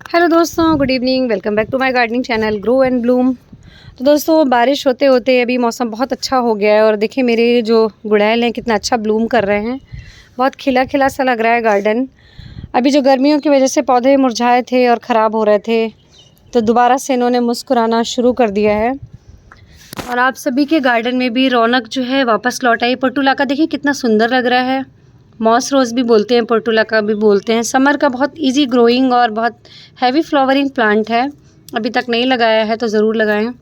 Hello दोस्तों, good evening. Welcome back to my gardening channel grow and bloom. तो दोस्तों, बारिश होते होते अभी मौसम बहुत अच्छा हो गया है और देखिए मेरे जो गुड़हल हैं कितना अच्छा ब्लूम कर रहे हैं। बहुत खिला खिला सा लग रहा है गार्डन। अभी जो गर्मियों की वजह से पौधे मुरझाए थे और ख़राब हो रहे थे, तो दोबारा से इन्होंने मुस्कुराना शुरू कर दिया है और आप सभी के गार्डन में भी रौनक जो है वापस लौट आई। पोर्टुलाका देखिए कितना सुंदर लग रहा है। मॉस रोज़ भी बोलते हैं, पोर्टुलाका भी बोलते हैं। समर का बहुत इजी ग्रोइंग और बहुत हैवी फ्लावरिंग प्लांट है। अभी तक नहीं लगाया है तो ज़रूर लगाएं।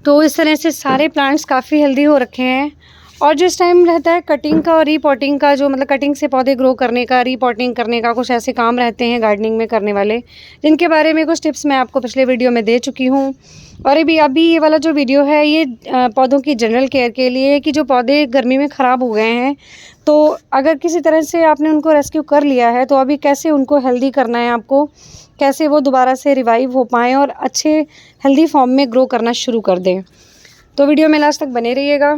तो इस तरह से सारे प्लांट्स काफ़ी हेल्दी हो रखे हैं। और जो इस टाइम रहता है कटिंग का और रीपॉटिंग का, जो मतलब कटिंग से पौधे ग्रो करने का, रीपॉटिंग करने का, कुछ ऐसे काम रहते हैं गार्डनिंग में करने वाले, जिनके बारे में कुछ टिप्स मैं आपको पिछले वीडियो में दे चुकी हूँ। और अभी ये वाला जो वीडियो है ये पौधों की जनरल केयर के लिए है कि जो पौधे गर्मी में ख़राब हो गए हैं, तो अगर किसी तरह से आपने उनको रेस्क्यू कर लिया है तो अभी कैसे उनको हेल्दी करना है आपको, कैसे वो दोबारा से रिवाइव हो पाएँ और अच्छे हेल्दी फॉर्म में ग्रो करना शुरू कर दें। तो वीडियो में लास्ट तक बने रहिएगा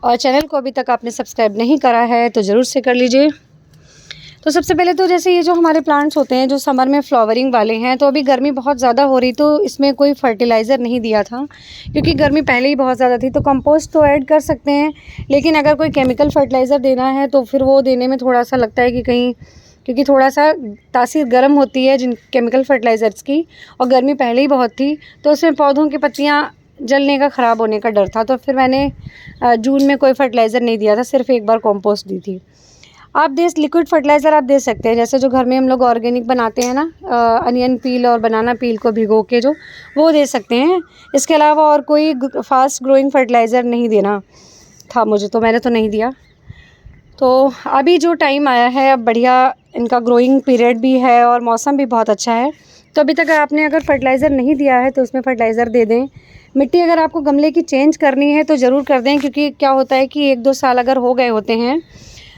और चैनल को अभी तक आपने सब्सक्राइब नहीं करा है तो ज़रूर से कर लीजिए। तो सबसे पहले तो जैसे ये जो हमारे प्लांट्स होते हैं जो समर में फ्लावरिंग वाले हैं, तो अभी गर्मी बहुत ज़्यादा हो रही तो इसमें कोई फर्टिलाइज़र नहीं दिया था क्योंकि गर्मी पहले ही बहुत ज़्यादा थी। तो कंपोस्ट तो ऐड कर सकते हैं, लेकिन अगर कोई केमिकल फर्टिलाइज़र देना है तो फिर वो देने में थोड़ा सा लगता है कि कहीं, क्योंकि थोड़ा सा तासीर गर्म होती है जिन केमिकल फर्टिलाइज़र्स की, और गर्मी पहले ही बहुत थी तो उसमें पौधों की पत्तियाँ जलने का, ख़राब होने का डर था। तो फिर मैंने जून में कोई फर्टिलाइज़र नहीं दिया था, सिर्फ एक बार कंपोस्ट दी थी। आप लिक्विड फर्टिलाइज़र आप दे सकते हैं, जैसे जो घर में हम लोग ऑर्गेनिक बनाते हैं ना, अनियन पील और बनाना पील को भिगो के, जो वो दे सकते हैं। इसके अलावा और कोई फास्ट ग्रोइंग फर्टिलाइज़र नहीं देना था मुझे, तो मैंने तो नहीं दिया। तो अभी जो टाइम आया है, अब बढ़िया इनका ग्रोइंग पीरियड भी है और मौसम भी बहुत अच्छा है। तो अभी तक आपने अगर फर्टिलाइज़र नहीं दिया है तो उसमें फर्टिलाइज़र दे दें। मिट्टी अगर आपको गमले की चेंज करनी है तो ज़रूर कर दें, क्योंकि क्या होता है कि 1-2 साल अगर हो गए होते हैं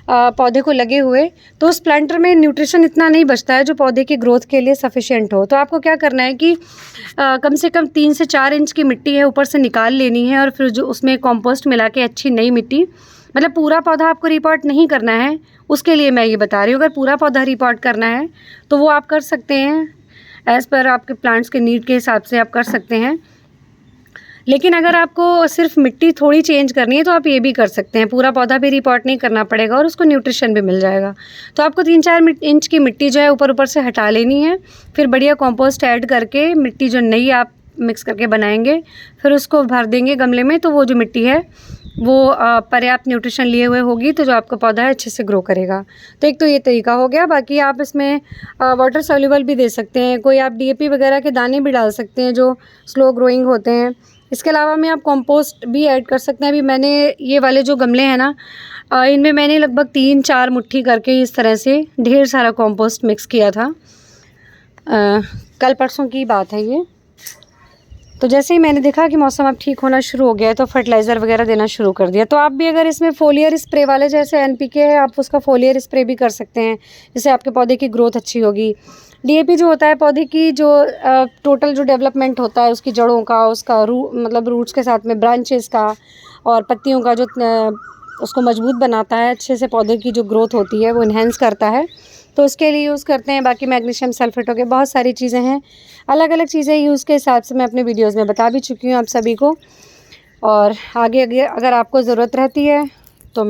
पौधे को लगे हुए, तो उस प्लांटर में न्यूट्रिशन इतना नहीं बचता है जो पौधे की ग्रोथ के लिए सफिशिएंट हो। तो आपको क्या करना है कि कम से कम 3 से 4 इंच की मिट्टी है ऊपर से निकाल लेनी है और फिर जो उसमें कंपोस्ट मिला के अच्छी नई मिट्टी, मतलब पूरा पौधा आपको रिपोर्ट नहीं करना है, उसके लिए मैं ये बता रही हूँ। अगर पूरा पौधा रिपोर्ट करना है तो वो आप कर सकते हैं, एज़ पर आपके प्लांट्स के नीड के हिसाब से आप कर सकते हैं। लेकिन अगर आपको सिर्फ मिट्टी थोड़ी चेंज करनी है तो आप ये भी कर सकते हैं, पूरा पौधा भी रिपोर्ट नहीं करना पड़ेगा और उसको न्यूट्रिशन भी मिल जाएगा। तो आपको 3-4 इंच की मिट्टी जो है ऊपर से हटा लेनी है, फिर बढ़िया कंपोस्ट ऐड करके मिट्टी जो नई आप मिक्स करके बनाएंगे, फिर उसको भर देंगे गमले में, तो वो जो मिट्टी है वो पर्याप्त न्यूट्रिशन लिए हुए होगी, तो जो आपका पौधा है अच्छे से ग्रो करेगा। तो एक तो ये तरीका हो गया। बाकी आप इसमें वाटर सॉल्युबल भी दे सकते हैं, कोई आप DAP वगैरह के दाने भी डाल सकते हैं जो स्लो ग्रोइंग होते हैं। इसके अलावा में आप कंपोस्ट भी ऐड कर सकते हैं। अभी मैंने ये वाले जो गमले हैं ना, इनमें मैंने लगभग 3-4 मुट्ठी करके इस तरह से ढेर सारा कंपोस्ट मिक्स किया था। कल परसों की बात है ये। तो जैसे ही मैंने देखा कि मौसम अब ठीक होना शुरू हो गया है तो फर्टिलाइज़र वगैरह देना शुरू कर दिया। तो आप भी अगर इसमें फोलियर स्प्रे वाले, जैसे NPK है, आप उसका फोलियर स्प्रे भी कर सकते हैं, जिससे आपके पौधे की ग्रोथ अच्छी होगी। DAP जो होता है पौधे की जो टोटल जो डेवलपमेंट होता है उसकी जड़ों का, उसका मतलब रूट्स के साथ में ब्रांचेस का और पत्तियों का, जो उसको मजबूत बनाता है, अच्छे से पौधे की जो ग्रोथ होती है वो इन्हेंस करता है, तो उसके लिए यूज़ करते हैं। बाकी मैग्नीशियम सल्फेट हो गया, बहुत सारी चीज़ें हैं, अलग अलग चीज़ें यूज़ के हिसाब से मैं अपने वीडियोज़ में बता भी चुकी हूँ आप सभी को। और आगे अगर आपको ज़रूरत रहती है तो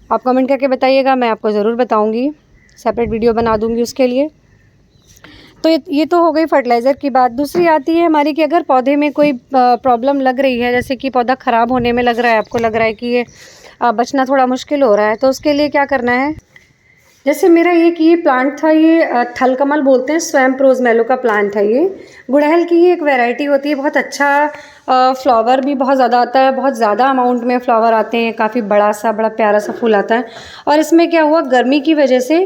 आप कमेंट करके बताइएगा, मैं आपको ज़रूर बताऊँगी, सेपरेट वीडियो बना दूँगी उसके लिए। तो ये तो हो गई फर्टिलाइज़र की बात। दूसरी आती है हमारी कि अगर पौधे में कोई प्रॉब्लम लग रही है, जैसे कि पौधा ख़राब होने में लग रहा है, आपको लग रहा है कि ये बचना थोड़ा मुश्किल हो रहा है, तो उसके लिए क्या करना है। जैसे मेरा ये प्लांट था, ये थलकमल बोलते हैं, स्वयं रोज़मेलो का प्लांट है। ये गुड़हल की ही एक वैरायटी होती है, बहुत अच्छा फ्लावर भी बहुत ज़्यादा आता है, बहुत ज़्यादा अमाउंट में फ्लावर आते हैं, काफ़ी बड़ा प्यारा सा फूल आता है। और इसमें क्या हुआ, गर्मी की वजह से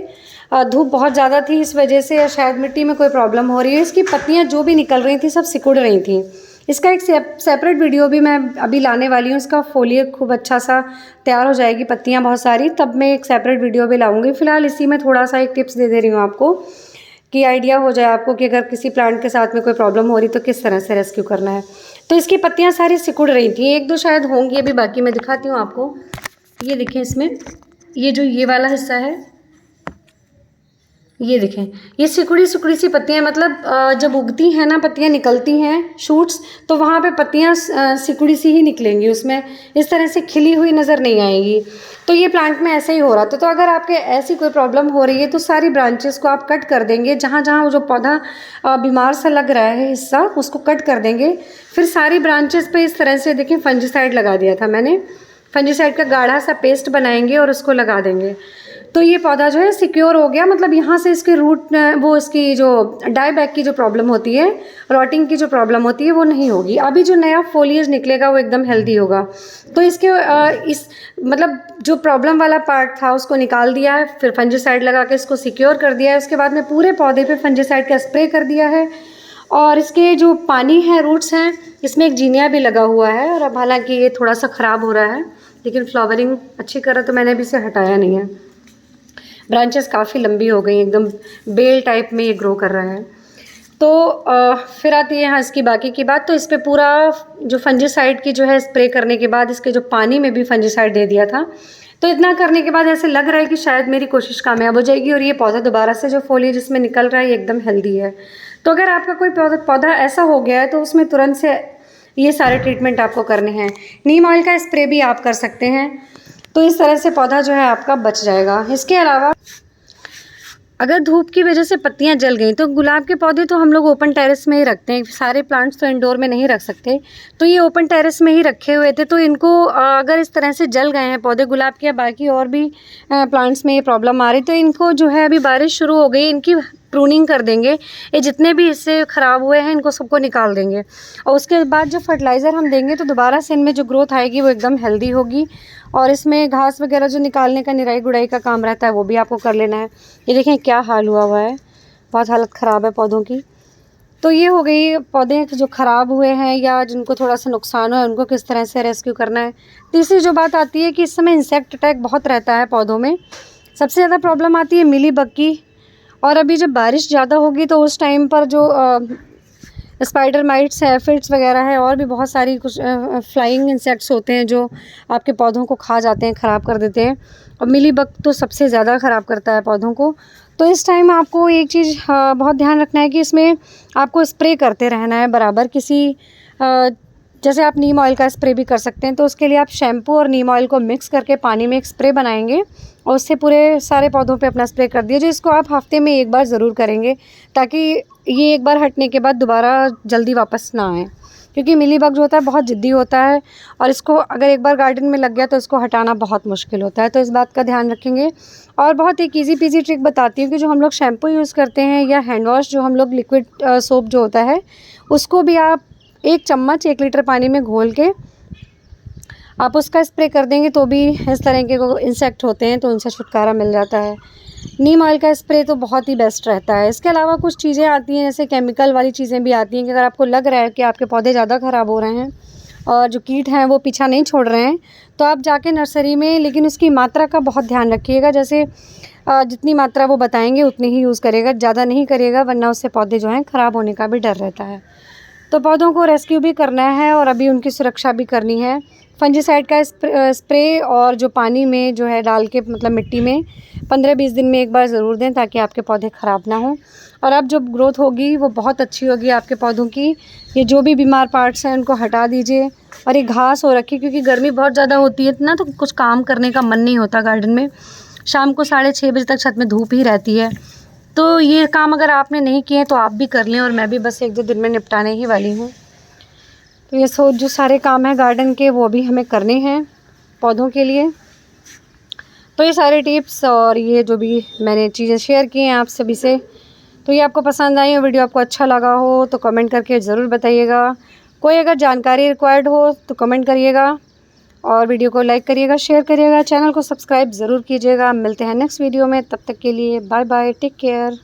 धूप बहुत ज़्यादा थी, इस वजह से, या शायद मिट्टी में कोई प्रॉब्लम हो रही है, इसकी पत्तियाँ जो भी निकल रही थी सब सिकुड़ रही थी। इसका एक सेपरेट वीडियो भी मैं अभी लाने वाली हूँ, इसका फोलियर खूब अच्छा सा तैयार हो जाएगी, पत्तियाँ बहुत सारी, तब मैं एक सेपरेट वीडियो भी लाऊंगी। फ़िलहाल इसी में थोड़ा सा एक टिप्स दे रही हूँ आपको, कि आइडिया हो जाए आपको कि अगर किसी प्लांट के साथ में कोई प्रॉब्लम हो रही तो किस तरह से रेस्क्यू करना है। तो इसकी पत्तियाँ सारी सिकुड़ रही थी, 1-2 शायद होंगी अभी, बाकी मैं दिखाती हूँ आपको। ये देखें, इसमें ये जो ये वाला हिस्सा है, ये देखें, ये सिकुड़ी सिकुड़ी सी पत्तियां, मतलब जब उगती हैं ना पत्तियां निकलती हैं शूट्स, तो वहाँ पे पत्तियां सिकुड़ी सी ही निकलेंगी, उसमें इस तरह से खिली हुई नज़र नहीं आएगी। तो ये प्लांट में ऐसे ही हो रहा था। तो अगर आपके ऐसी कोई प्रॉब्लम हो रही है तो सारी ब्रांचेस को आप कट कर देंगे, जहाँ जहाँ वो जो पौधा बीमार सा लग रहा है हिस्सा, उसको कट कर देंगे। फिर सारी ब्रांचेस पे इस तरह से देखें फंजीसाइड लगा दिया था मैंने, फंजीसाइड का गाढ़ा सा पेस्ट बनाएंगे और उसको लगा देंगे। तो ये पौधा जो है सिक्योर हो गया, मतलब यहाँ से इसके रूट वो इसकी जो डाईबैक की जो प्रॉब्लम होती है, रॉटिंग की जो प्रॉब्लम होती है, वो नहीं होगी। अभी जो नया फोलिएज निकलेगा वो एकदम हेल्दी होगा। तो इसके इस मतलब जो प्रॉब्लम वाला पार्ट था उसको निकाल दिया है, फिर फंजीसाइड लगा के इसको सिक्योर कर दिया है। उसके बाद में पूरे पौधे पे फंजीसाइड का स्प्रे कर दिया है। और इसके जो पानी है, रूट्स हैं, इसमें एक जीनिया भी लगा हुआ है। और अब हालांकि ये थोड़ा सा ख़राब हो रहा है, लेकिन फ्लावरिंग अच्छी कर रहा, तो मैंने अभी इसे हटाया नहीं है। ब्रांचेस काफ़ी लंबी हो गई, एकदम बेल टाइप में ये ग्रो कर रहा है। तो फिर आती है यहाँ इसकी बाकी की बात। तो इस पर पूरा जो फंजीसाइड की जो है स्प्रे करने के बाद इसके जो पानी में भी फंजीसाइड दे दिया था। तो इतना करने के बाद ऐसे लग रहा है कि शायद मेरी कोशिश कामयाब हो जाएगी और ये पौधा दोबारा से जो फोलिएज इसमें निकल रहा है ये एकदम हेल्दी है। तो अगर आपका कोई पौधा ऐसा हो गया है तो उसमें तुरंत से ये सारे ट्रीटमेंट आपको करने हैं। नीम ऑयल का स्प्रे भी आप कर सकते हैं। तो इस तरह से पौधा जो है आपका बच जाएगा। इसके अलावा अगर धूप की वजह से पत्तियां जल गई तो गुलाब के पौधे तो हम लोग ओपन टेरेस में ही रखते हैं, सारे प्लांट्स तो इंडोर में नहीं रख सकते। तो ये ओपन टेरेस में ही रखे हुए थे। तो इनको अगर इस तरह से जल गए हैं पौधे गुलाब के या बाकी और भी प्लांट्स में ये प्रॉब्लम आ रही, तो इनको जो है अभी बारिश शुरू हो गई, इनकी प्रूनिंग कर देंगे। ये जितने भी हिस्से ख़राब हुए हैं इनको सबको निकाल देंगे। और उसके बाद जो फर्टिलाइज़र हम देंगे तो दोबारा से इनमें जो ग्रोथ आएगी वो एकदम हेल्दी होगी। और इसमें घास वगैरह जो निकालने का, निराई गुड़ाई का काम रहता है, वो भी आपको कर लेना है। ये देखें क्या हाल हुआ है, बहुत हालत ख़राब है पौधों की। तो ये हो गई पौधे जो ख़राब हुए हैं या जिनको थोड़ा सा नुकसान हुआ है उनको किस तरह से रेस्क्यू करना है। तीसरी जो बात आती है कि इस समय इंसेक्ट अटैक बहुत रहता है पौधों में। सबसे ज़्यादा प्रॉब्लम आती है मिली बग की। और अभी जब बारिश ज़्यादा होगी तो उस टाइम पर जो स्पाइडर माइट्स है, एफिड्स वगैरह है, और भी बहुत सारी कुछ फ्लाइंग इंसेक्ट्स होते हैं जो आपके पौधों को खा जाते हैं, ख़राब कर देते हैं। और मिली बग तो सबसे ज़्यादा ख़राब करता है पौधों को। तो इस टाइम आपको एक चीज़ बहुत ध्यान रखना है कि इसमें आपको स्प्रे करते रहना है बराबर। किसी जैसे आप नीम ऑयल का स्प्रे भी कर सकते हैं, तो उसके लिए आप शैम्पू और नीम ऑयल को मिक्स करके पानी में एक स्प्रे बनाएंगे और उससे पूरे सारे पौधों पे अपना स्प्रे कर दिए। जो इसको आप हफ्ते में एक बार ज़रूर करेंगे, ताकि ये एक बार हटने के बाद दोबारा जल्दी वापस ना आए। क्योंकि मिलीबग जो होता है बहुत ज़िद्दी होता है और इसको अगर एक बार गार्डन में लग गया तो इसको हटाना बहुत मुश्किल होता है। तो इस बात का ध्यान रखेंगे। और बहुत एक ईज़ी पीजी ट्रिक बताती हूँ कि जो हम लोग शैम्पू यूज़ करते हैं या हैंड वॉश, जो हम लोग लिक्विड सोप जो होता है, उसको भी आप 1 चम्मच 1 लीटर पानी में घोल के आप उसका स्प्रे कर देंगे तो भी इस तरह के जो इंसेक्ट होते हैं तो उनसे छुटकारा मिल जाता है। नीम ऑयल का स्प्रे तो बहुत ही बेस्ट रहता है। इसके अलावा कुछ चीज़ें आती हैं, जैसे केमिकल वाली चीज़ें भी आती हैं कि अगर आपको लग रहा है कि आपके पौधे ज़्यादा ख़राब हो रहे हैं और जो कीट हैं वो पीछा नहीं छोड़ रहे हैं, तो आप जाके नर्सरी में, लेकिन उसकी मात्रा का बहुत ध्यान रखिएगा। जैसे जितनी मात्रा वो बताएंगे उतनी ही यूज़ करेगा, ज़्यादा नहीं करेगा, वरना उससे पौधे जो हैं ख़राब होने का भी डर रहता है। तो पौधों को रेस्क्यू भी करना है और अभी उनकी सुरक्षा भी करनी है। फंजीसाइड का स्प्रे और जो पानी में जो है डाल के, मतलब मिट्टी में 15-20 दिन में एक बार ज़रूर दें, ताकि आपके पौधे ख़राब ना हों। और अब जो ग्रोथ होगी वो बहुत अच्छी होगी आपके पौधों की। ये जो भी बीमार पार्ट्स हैं उनको हटा दीजिए। और ये घास हो रखी, क्योंकि गर्मी बहुत ज़्यादा होती है ना, तो कुछ काम करने का मन नहीं होता गार्डन में। शाम को 6:30 बजे तक छत में धूप ही रहती है। तो ये काम अगर आपने नहीं किए तो आप भी कर लें, और मैं भी बस 1-2 दिन में निपटाने ही वाली हूँ। तो ये जो सारे काम हैं गार्डन के वो भी हमें करने हैं पौधों के लिए। तो ये सारे टिप्स और ये जो भी मैंने चीज़ें शेयर की हैं आप सभी से, तो ये आपको पसंद आई हो, वीडियो आपको अच्छा लगा हो तो कमेंट करके ज़रूर बताइएगा। कोई अगर जानकारी रिक्वायर्ड हो तो कमेंट करिएगा और वीडियो को लाइक करिएगा, शेयर करिएगा, चैनल को सब्सक्राइब ज़रूर कीजिएगा। मिलते हैं नेक्स्ट वीडियो में, तब तक के लिए बाय बाय, टेक केयर।